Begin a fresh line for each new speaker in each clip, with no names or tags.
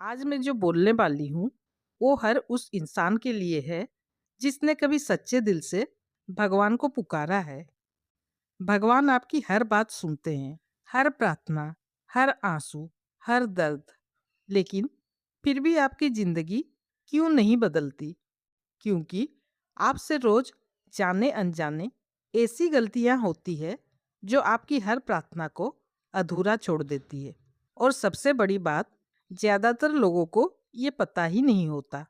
आज मैं जो बोलने वाली हूँ वो हर उस इंसान के लिए है जिसने कभी सच्चे दिल से भगवान को पुकारा है। भगवान आपकी हर बात सुनते हैं, हर प्रार्थना, हर आंसू, हर दर्द। लेकिन फिर भी आपकी जिंदगी क्यों नहीं बदलती? क्योंकि आपसे रोज जाने अनजाने ऐसी गलतियां होती है जो आपकी हर प्रार्थना को अधूरा छोड़ देती है। और सबसे बड़ी बात, ज्यादातर लोगों को ये पता ही नहीं होता।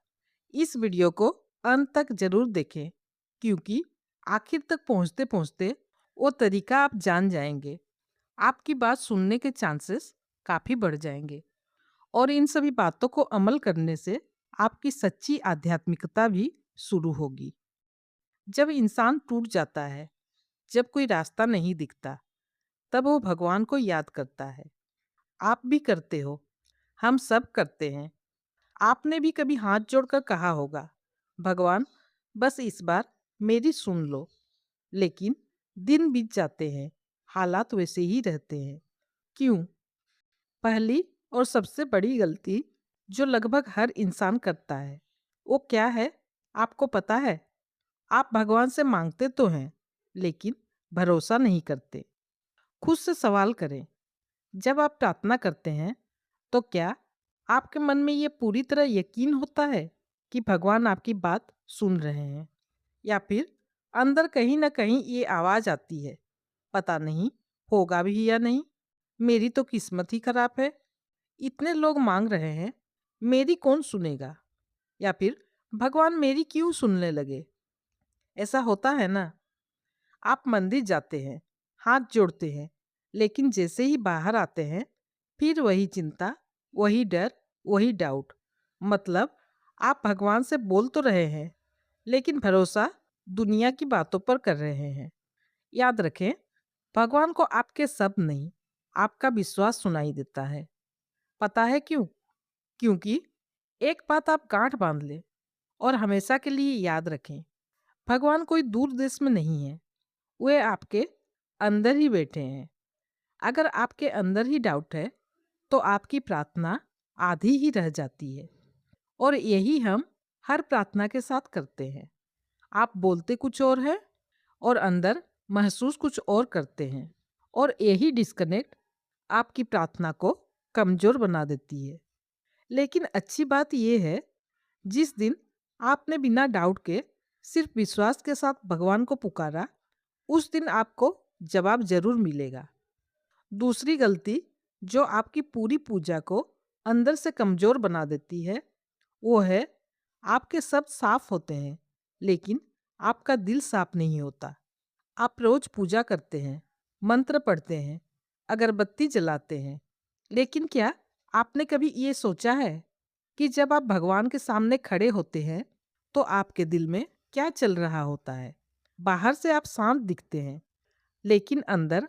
इस वीडियो को अंत तक जरूर देखें, क्योंकि आखिर तक पहुंचते पहुंचते वो तरीका आप जान जाएंगे। आपकी बात सुनने के चांसेस काफी बढ़ जाएंगे। और इन सभी बातों को अमल करने से आपकी सच्ची आध्यात्मिकता भी शुरू होगी। जब इंसान टूट जाता है, जब कोई रास्ता नहीं दिखता, तब वो भगवान को याद करता है। आप भी करते हो, हम सब करते हैं। आपने भी कभी हाथ जोड़कर कहा होगा, भगवान बस इस बार मेरी सुन लो। लेकिन दिन बीत जाते हैं, हालात वैसे ही रहते हैं। क्यों? पहली और सबसे बड़ी गलती जो लगभग हर इंसान करता है, वो क्या है? आपको पता है? आप भगवान से मांगते तो हैं, लेकिन भरोसा नहीं करते। खुद से सवाल करें, जब आप प्रार्थना करते हैं तो क्या आपके मन में ये पूरी तरह यकीन होता है कि भगवान आपकी बात सुन रहे हैं? या फिर अंदर कहीं ना कहीं ये आवाज आती है, पता नहीं होगा भी या नहीं, मेरी तो किस्मत ही खराब है, इतने लोग मांग रहे हैं, मेरी कौन सुनेगा? या फिर भगवान मेरी क्यों सुनने लगे? ऐसा होता है ना। आप मंदिर जाते हैं, हाथ जोड़ते हैं, लेकिन जैसे ही बाहर आते हैं, फिर वही चिंता, वही डर, वही डाउट। मतलब आप भगवान से बोल तो रहे हैं, लेकिन भरोसा दुनिया की बातों पर कर रहे हैं। याद रखें, भगवान को आपके शब्द नहीं, आपका विश्वास सुनाई देता है। पता है क्यों? क्योंकि एक बात आप गांठ बांध ले और हमेशा के लिए याद रखें, भगवान कोई दूर देश में नहीं है, वे आपके अंदर ही बैठे हैं। अगर आपके अंदर ही डाउट है, तो आपकी प्रार्थना आधी ही रह जाती है। और यही हम हर प्रार्थना के साथ करते हैं। आप बोलते कुछ और है और अंदर महसूस कुछ और करते हैं। और यही डिस्कनेक्ट आपकी प्रार्थना को कमजोर बना देती है। लेकिन अच्छी बात यह है, जिस दिन आपने बिना डाउट के सिर्फ विश्वास के साथ भगवान को पुकारा, उस दिन आपको जवाब जरूर मिलेगा। दूसरी गलती जो आपकी पूरी पूजा को अंदर से कमजोर बना देती है, वो है आपके शब्द साफ होते हैं, लेकिन आपका दिल साफ नहीं होता। आप रोज पूजा करते हैं, मंत्र पढ़ते हैं, अगरबत्ती जलाते हैं, लेकिन क्या आपने कभी ये सोचा है कि जब आप भगवान के सामने खड़े होते हैं तो आपके दिल में क्या चल रहा होता है? बाहर से आप शांत दिखते हैं, लेकिन अंदर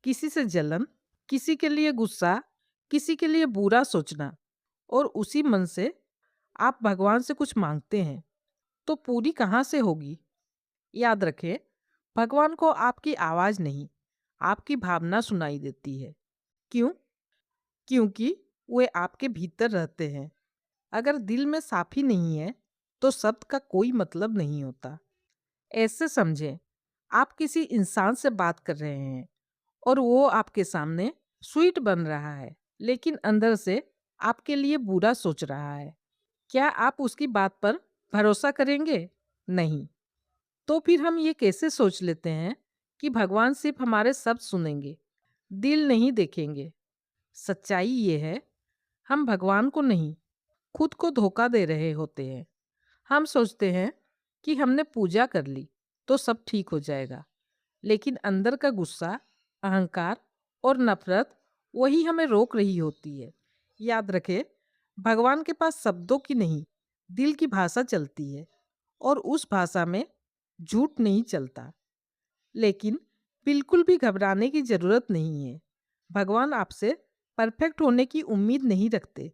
किसी से जलन, किसी के लिए गुस्सा, किसी के लिए बुरा सोचना। और उसी मन से आप भगवान से कुछ मांगते हैं, तो पूरी कहाँ से होगी? याद रखें, भगवान को आपकी आवाज नहीं, आपकी भावना सुनाई देती है। क्यों? क्योंकि वे आपके भीतर रहते हैं। अगर दिल में साफी नहीं है, तो शब्द का कोई मतलब नहीं होता। ऐसे समझें, आप किसी इंसान से बात कर रहे हैं और वो आपके सामने स्वीट बन रहा है, लेकिन अंदर से आपके लिए बुरा सोच रहा है। क्या आप उसकी बात पर भरोसा करेंगे? नहीं। तो फिर हम ये कैसे सोच लेते हैं कि भगवान सिर्फ हमारे शब्द सुनेंगे, दिल नहीं देखेंगे? सच्चाई ये है, हम भगवान को नहीं, खुद को धोखा दे रहे होते हैं। हम सोचते हैं कि हमने पूजा कर ली तो सब ठीक हो जाएगा, लेकिन अंदर का गुस्सा, अहंकार और नफरत वही हमें रोक रही होती है। याद रखें, भगवान के पास शब्दों की नहीं, दिल की भाषा चलती है, और उस भाषा में झूठ नहीं चलता। लेकिन बिल्कुल भी घबराने की जरूरत नहीं है। भगवान आपसे परफेक्ट होने की उम्मीद नहीं रखते।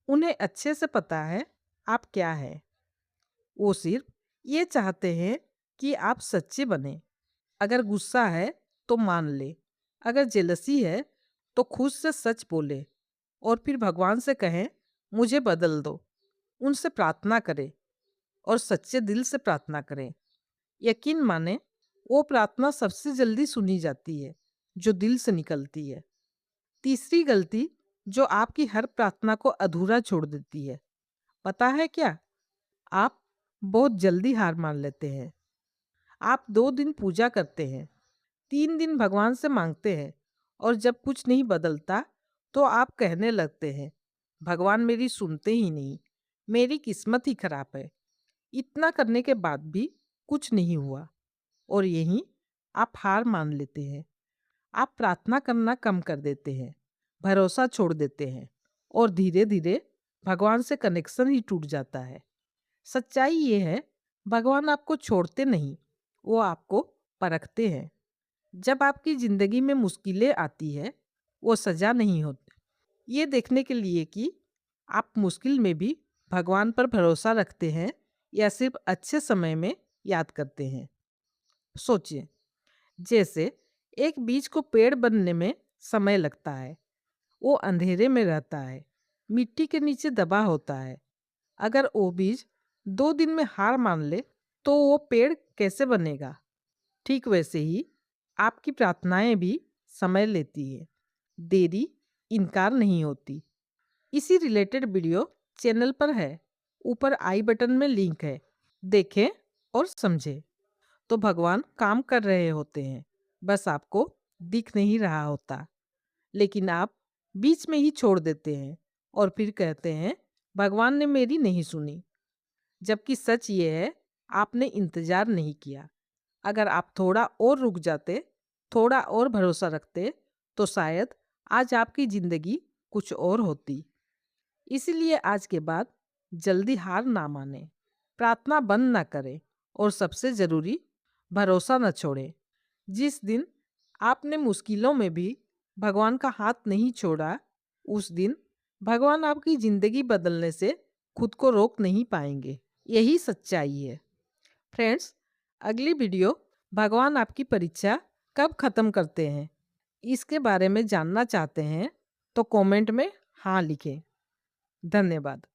उन्हें अच्छे से पता है आप क्या है। वो सिर्फ ये चाहते हैं कि आप सच्चे बने। अगर गुस्सा है तो मान ले, अगर जेलसी है तो खुद से सच बोले, और फिर भगवान से कहें, मुझे बदल दो। उनसे प्रार्थना करें और सच्चे दिल से प्रार्थना करें। यकीन माने, वो प्रार्थना सबसे जल्दी सुनी जाती है जो दिल से निकलती है। तीसरी गलती जो आपकी हर प्रार्थना को अधूरा छोड़ देती है, पता है क्या? आप बहुत जल्दी हार मान लेते हैं। आप 2 दिन पूजा करते हैं, 3 दिन भगवान से मांगते हैं, और जब कुछ नहीं बदलता तो आप कहने लगते हैं, भगवान मेरी सुनते ही नहीं, मेरी किस्मत ही खराब है। इतना करने के बाद भी कुछ नहीं हुआ, और यहीं आप हार मान लेते हैं। आप प्रार्थना करना कम कर देते हैं, भरोसा छोड़ देते हैं, और धीरे धीरे भगवान से कनेक्शन ही टूट जाता है। सच्चाई ये है, भगवान आपको छोड़ते नहीं, वो आपको परखते हैं। जब आपकी जिंदगी में मुश्किलें आती है, वो सजा नहीं होती, ये देखने के लिए कि आप मुश्किल में भी भगवान पर भरोसा रखते हैं या सिर्फ अच्छे समय में याद करते हैं। सोचिए, जैसे एक बीज को पेड़ बनने में समय लगता है, वो अंधेरे में रहता है, मिट्टी के नीचे दबा होता है। अगर वो बीज 2 दिन में हार मान ले तो वो पेड़ कैसे बनेगा? ठीक वैसे ही आपकी प्रार्थनाएं भी समय लेती है, देरी इनकार नहीं होती। इसी रिलेटेड वीडियो चैनल पर है, ऊपर आई बटन में लिंक है, देखें और समझें। तो भगवान काम कर रहे होते हैं, बस आपको दिख नहीं रहा होता। लेकिन आप बीच में ही छोड़ देते हैं और फिर कहते हैं, भगवान ने मेरी नहीं सुनी। जबकि सच ये है, आपने इंतजार नहीं किया। अगर आप थोड़ा और रुक जाते, थोड़ा और भरोसा रखते, तो शायद आज आपकी जिंदगी कुछ और होती। इसीलिए आज के बाद जल्दी हार ना माने, प्रार्थना बंद ना करें, और सबसे जरूरी, भरोसा न छोड़ें। जिस दिन आपने मुश्किलों में भी भगवान का हाथ नहीं छोड़ा, उस दिन भगवान आपकी जिंदगी बदलने से खुद को रोक नहीं पाएंगे। यही सच्चाई है। फ्रेंड्स, अगली वीडियो, भगवान आपकी परीक्षा कब खत्म करते हैं, इसके बारे में जानना चाहते हैं तो कमेंट में हाँ लिखें। धन्यवाद।